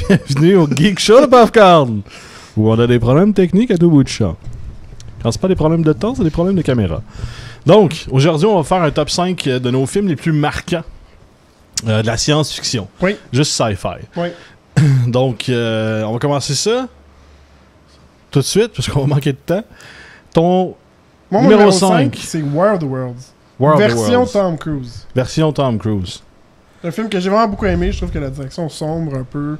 Bienvenue au Geek Show de Popcorn, où on a des problèmes techniques à tout bout de champ. Quand c'est pas des problèmes de temps, c'est des problèmes de caméra. Donc, aujourd'hui, on va faire un top 5 de nos films les plus marquants de la science-fiction. Oui. Juste sci-fi. Oui. Donc, on va commencer ça tout de suite, parce qu'on va manquer de temps. Ton Mon numéro 5, c'est War of the Worlds. War of the Version Worlds. Tom Cruise. Version Tom Cruise. C'est un film que j'ai vraiment beaucoup aimé. Je trouve que la direction sombre un peu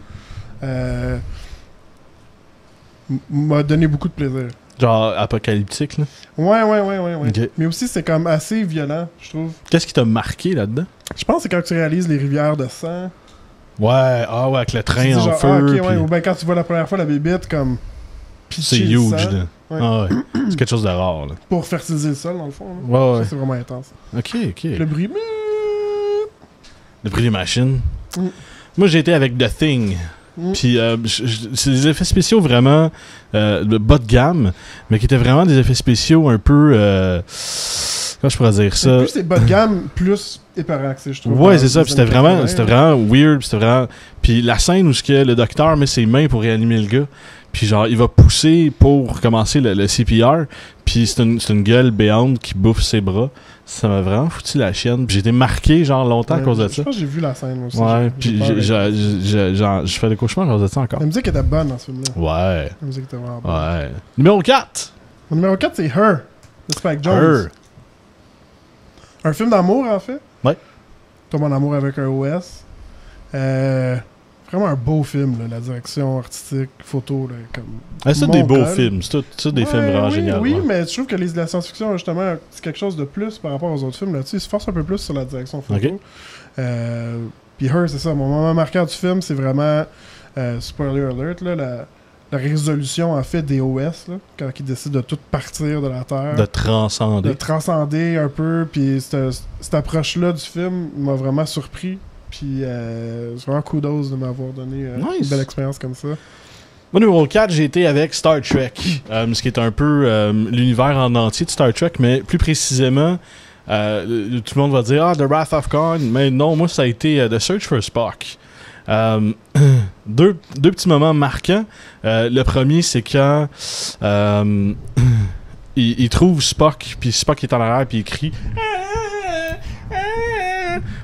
m'a donné beaucoup de plaisir. Genre apocalyptique, là. Ouais. Ok. Mais aussi, c'est comme assez violent, je trouve. Qu'est-ce qui t'a marqué là-dedans? Je pense que c'est quand tu réalises les rivières de sang. Ouais, avec le Tu train dis en genre, feu. ok, puis ouais, ou bien quand tu vois la première fois la bébite, comme. c'est pitcher le huge, sang là. Ouais. Ah ouais. C'est quelque chose de rare, là. pour fertiliser le sol, dans le fond. Là. Ouais. Ça, c'est vraiment intense. Ok. Le bruit. Le prix des machines. Mm. Moi, j'ai été avec The Thing. Mm. Puis, c'est des effets spéciaux vraiment de bas de gamme, mais qui étaient vraiment des effets spéciaux un peu. Comment je pourrais dire ça? Plus c'est bas de gamme, plus épeurant que c'est, je trouve. Ouais, c'est ça. Puis c'était vraiment weird. Puis c'était vraiment. Puis la scène où le docteur met ses mains pour réanimer le gars. Puis genre, il va pousser pour commencer le CPR. Puis c'est une gueule béante qui bouffe ses bras. Ça m'a vraiment foutu la chienne. Puis j'ai été marqué genre longtemps à cause de ça. Je pense que j'ai vu la scène moi aussi. Ouais, puis je fais des cauchemars à cause de ça encore. La musique était bonne dans ce film-là. Ouais. La musique était vraiment bonne. Ouais. Numéro 4. Mon numéro 4, c'est Her, de Spike Jonze. Her. Un film d'amour, en fait. Ouais. Tombe en amour avec un OS. Vraiment un beau film, là, la direction artistique, photo. Là, comme C'est des beaux films. C'est tout des films vraiment géniaux. Oui, ouais. mais je trouve que la science-fiction, justement, c'est quelque chose de plus par rapport aux autres films. Là-dessus, ils se forcent un peu plus sur la direction photo. Ok. Puis Her, c'est ça. Mon moment marquant du film, c'est vraiment, spoiler alert, là, la résolution, en fait, des OS, là, quand ils décident de tout partir de la Terre. De transcender. De transcender un peu. Puis cette approche-là du film m'a vraiment surpris. Puis c'est vraiment kudos de m'avoir donné Nice. une belle expérience comme ça. Mon numéro 4, j'ai été avec Star Trek. Ce qui est un peu l'univers en entier de Star Trek, mais plus précisément, tout le monde va dire The Wrath of Khan. Mais non, moi, ça a été The Search for Spock. Deux petits moments marquants. Le premier, c'est quand il trouve Spock, puis Spock est en arrière, puis il crie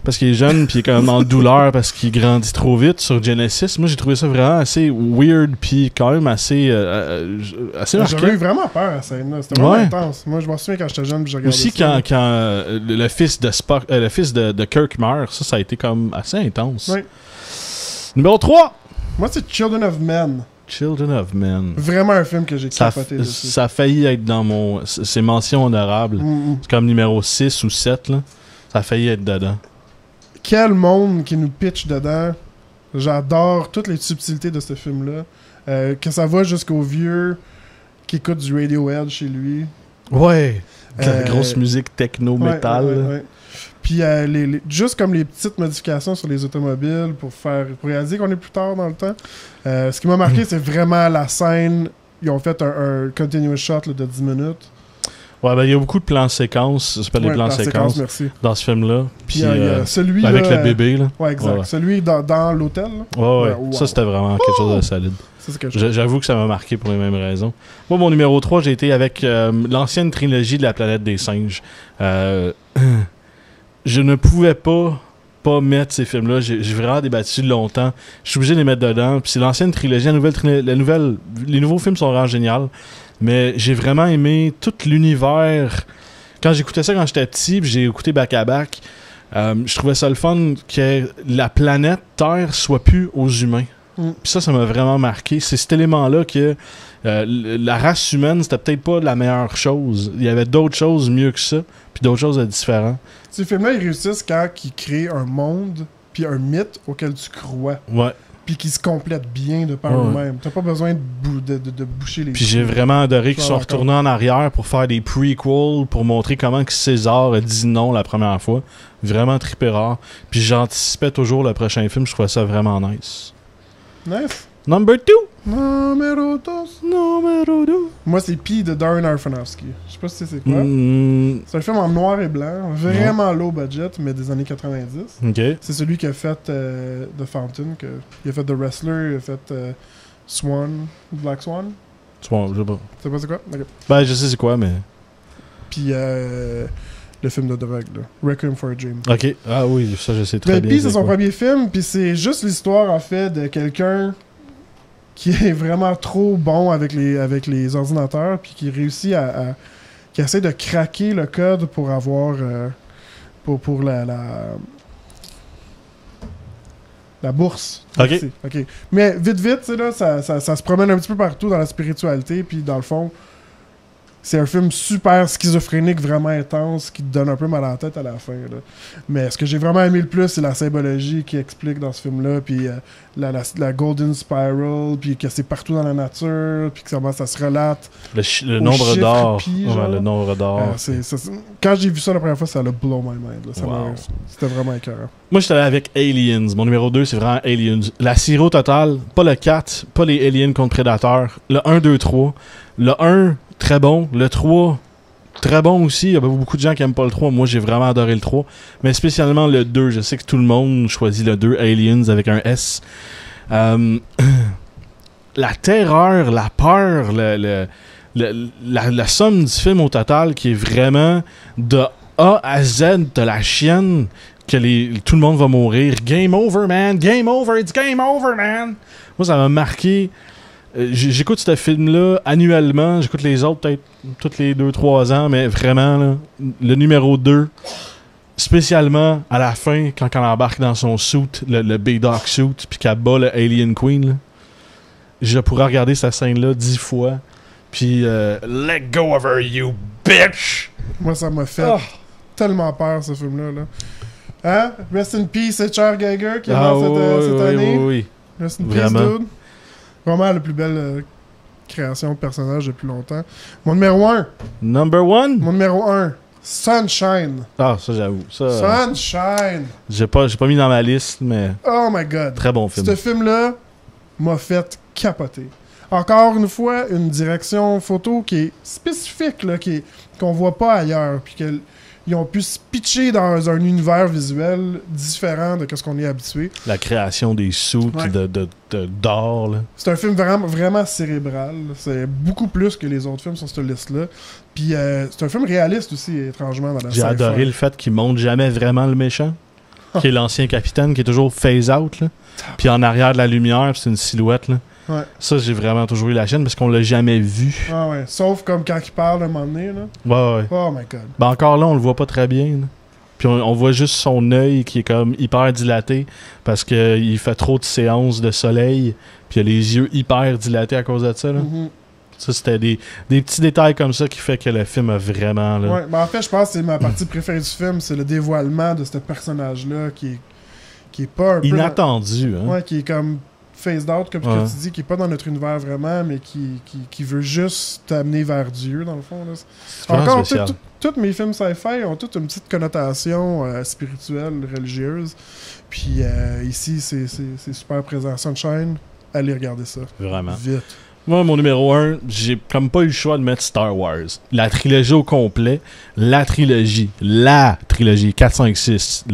parce qu'il est jeune, puis il est quand même en douleur parce qu'il grandit trop vite sur Genesis. Moi, j'ai trouvé ça vraiment assez weird, puis quand même assez marquant. J'avais eu vraiment peur à cette scène-là. C'était vraiment intense. Moi, je m'en souviens quand j'étais jeune, je regardais aussi ça. quand le fils de Spock, le fils de Kirk meurt, ça a été comme assez intense. Oui. Numéro 3. Moi, c'est Children of Men. Children of Men. Vraiment un film que j'ai capoté dessus. Ça a failli être dans mon... C'est mention honorable. C'est comme numéro 6 ou 7, là. Ça a failli être dedans. Quel monde qui nous pitch dedans. J'adore toutes les subtilités de ce film-là. Que ça va jusqu'au vieux qui écoute du Radiohead chez lui. Ouais. La grosse musique techno-métal. Ouais. Puis juste comme les petites modifications sur les automobiles pour réaliser qu'on est plus tard dans le temps. Ce qui m'a marqué, c'est vraiment la scène. Ils ont fait un continuous shot là, de 10 minutes. Ouais, ben il y a beaucoup de plans séquences, ça s'appelle des plans séquences dans ce film-là. Puis il y a celui avec là, le bébé là. Ouais, exact. Ouais. Celui dans l'hôtel. Ouais. Wow. Ça c'était vraiment quelque chose de solide. J'avoue que ça m'a marqué pour les mêmes raisons. Moi, mon numéro 3, j'ai été avec l'ancienne trilogie de la planète des singes. Je ne pouvais pas mettre ces films-là. J'ai vraiment débattu longtemps. Je suis obligé de les mettre dedans. Puis c'est l'ancienne trilogie, les nouveaux films sont vraiment géniaux. Mais j'ai vraiment aimé tout l'univers. Quand j'écoutais ça quand j'étais petit, puis j'ai écouté back-à-back, je trouvais ça le fun que la planète Terre soit plus aux humains. Puis ça m'a vraiment marqué. C'est cet élément-là que la race humaine, c'était peut-être pas la meilleure chose. Il y avait d'autres choses mieux que ça, puis d'autres choses différentes. Ces films-là, ils réussissent quand ils créent un monde, puis un mythe auquel tu crois. Ouais. Puis qui se complètent bien de par eux-mêmes. T'as pas besoin de boucher les... Puis j'ai vraiment adoré qu'ils soient retournés en arrière pour faire des prequels, pour montrer comment que César a dit non la première fois. Vraiment trippé rare. Puis j'anticipais toujours le prochain film, je trouvais ça vraiment nice. Nice. Number 2. Numero dos. Numero 2. Moi, c'est Pi de Darren Aronofsky. Je sais pas si tu sais c'est quoi. C'est un film en noir et blanc, vraiment low budget, mais des années 90. Ok. C'est celui qui a fait The Fountain. Il a fait The Wrestler, il a fait Swan, Black Swan. Swan, je sais pas. Tu sais pas c'est quoi? Okay. Ben, je sais c'est quoi, mais. Puis le film de drogue, là. Requiem for a Dream. Ok. Ah oui, ça je sais très bien. Puis c'est son premier film, puis c'est juste l'histoire, en fait, de quelqu'un qui est vraiment trop bon avec les ordinateurs, puis qui réussit qui essaie de craquer le code pour avoir pour la bourse. Ok. Mais vite, tu sais, là, ça se promène un petit peu partout dans la spiritualité, puis dans le fond, c'est un film super schizophrénique, vraiment intense, qui te donne un peu mal à la tête à la fin. Là. Mais ce que j'ai vraiment aimé le plus, c'est la symbologie qui explique dans ce film-là, puis la Golden Spiral, puis que c'est partout dans la nature, puis comment ça se relate. Le nombre d'or. Le nombre d'or. Quand j'ai vu ça la première fois, ça a blow my mind. Là. C'était vraiment écœurant. Moi, j'étais allé avec Aliens. Mon numéro 2, c'est vraiment Aliens. La Siro totale, pas le 4, pas les Aliens contre Predator. Le 1, 2, 3. Le 1, très bon. Le 3, très bon aussi. Il y a beaucoup de gens qui aiment pas le 3. Moi, j'ai vraiment adoré le 3. Mais spécialement le 2. Je sais que tout le monde choisit le 2, Aliens, avec un S. La terreur, la peur, la somme du film au total qui est vraiment de A à Z de la chienne que tout le monde va mourir. Game over, man! Game over! It's game over, man! Moi, ça m'a marqué. J'écoute ce film-là annuellement. J'écoute les autres peut-être tous les 2-3 ans, mais vraiment, là, le numéro 2, spécialement à la fin, quand elle embarque dans son suit, le B-Doc suit, puis qu'elle bat le Alien Queen, là, je pourrais regarder cette scène-là 10 fois, puis let go of her, you bitch! Moi, ça m'a fait tellement peur, ce film-là. Là. Hein? Rest in peace, H.R. Giger, qui est mort cette année. Oui. Rest in peace, dude. Vraiment la plus belle création de personnage depuis longtemps. Mon numéro 1. Number 1? Mon numéro 1. Sunshine. Ah, ça j'avoue. Sunshine. J'ai pas mis dans ma liste, mais... Oh my god. Très bon film. Ce film-là m'a fait capoter. Encore une fois, une direction photo qui est spécifique, là, qu'on voit pas ailleurs. Puis qu'ils ont pu se pitcher dans un univers visuel différent de ce qu'on est habitué. La création des suits d'or. Là. C'est un film vraiment, vraiment cérébral. C'est beaucoup plus que les autres films sur cette liste-là. Puis c'est un film réaliste aussi, étrangement, dans la J'ai adoré le fait qu'il montre jamais vraiment le méchant, qui est l'ancien capitaine, qui est toujours phase-out. Puis en arrière de la lumière, c'est une silhouette. Là. Ouais. Ça, j'ai vraiment toujours eu la chaîne parce qu'on l'a jamais vu. Ah ouais. Sauf comme quand il parle à un moment donné. Là. Ouais. Oh my god. Ben encore là, on le voit pas très bien. Là. Puis on voit juste son œil qui est comme hyper dilaté parce qu'il fait trop de séances de soleil. Puis il a les yeux hyper dilatés à cause de ça. Là. Mm-hmm. Ça, c'était des petits détails comme ça qui fait que le film a vraiment... Là... Ouais, ben en fait, je pense que c'est ma partie préférée du film. C'est le dévoilement de ce personnage-là qui est pas un peu... Inattendu, hein? Ouais, qui est comme... phased out, comme que tu dis, qui est pas dans notre univers vraiment, mais qui veut juste t'amener vers Dieu, dans le fond. Là. Encore, tous mes films sci-fi ont toutes une petite connotation spirituelle, religieuse. Puis ici, c'est super présent. Sunshine, allez regarder ça. Vraiment. Vite. Moi, mon numéro 1, j'ai comme pas eu le choix de mettre Star Wars. La trilogie au complet. La trilogie. 4, 5, 6.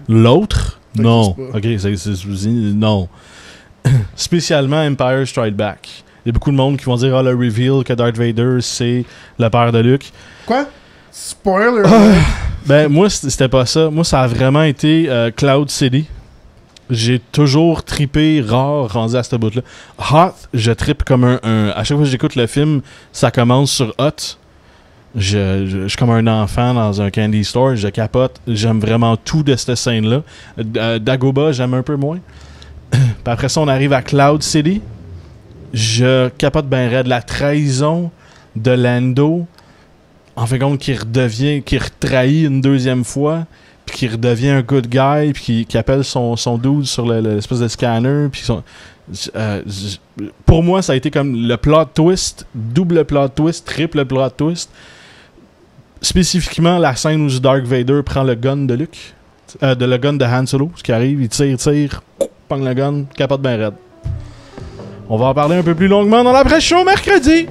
L'autre. Non. Ok, non. Spécialement Empire Strikes Back. Il y a beaucoup de monde qui vont dire le reveal que Darth Vader c'est le père de Luke. Quoi? Spoiler! Ben moi c'était pas ça. Moi ça a vraiment été Cloud City. J'ai toujours trippé rare rendu à ce bout-là. Hot, je trippe comme un... À chaque fois que j'écoute le film, ça commence sur Hot. Je suis comme un enfant dans un candy store. Je capote. J'aime vraiment tout de cette scène-là. Dagobah, j'aime un peu moins. Puis après ça, on arrive à Cloud City. Je capote ben raide la trahison de Lando. En fin de compte, qui retrahit une deuxième fois. Puis qui redevient un good guy. Puis qui appelle son dude sur l'espèce de scanner. Puis pour moi, ça a été comme le plot twist. Double plot twist, triple plot twist. Spécifiquement, la scène où Darth Vader prend le gun de Luke. Le gun de Han Solo. Ce qui arrive, il tire. Pogne le gun, capote ben raide. On va en parler un peu plus longuement dans l'après-show mercredi.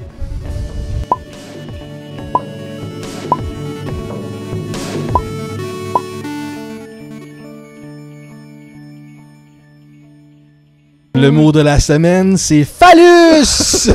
Le mot de la semaine, c'est phallus!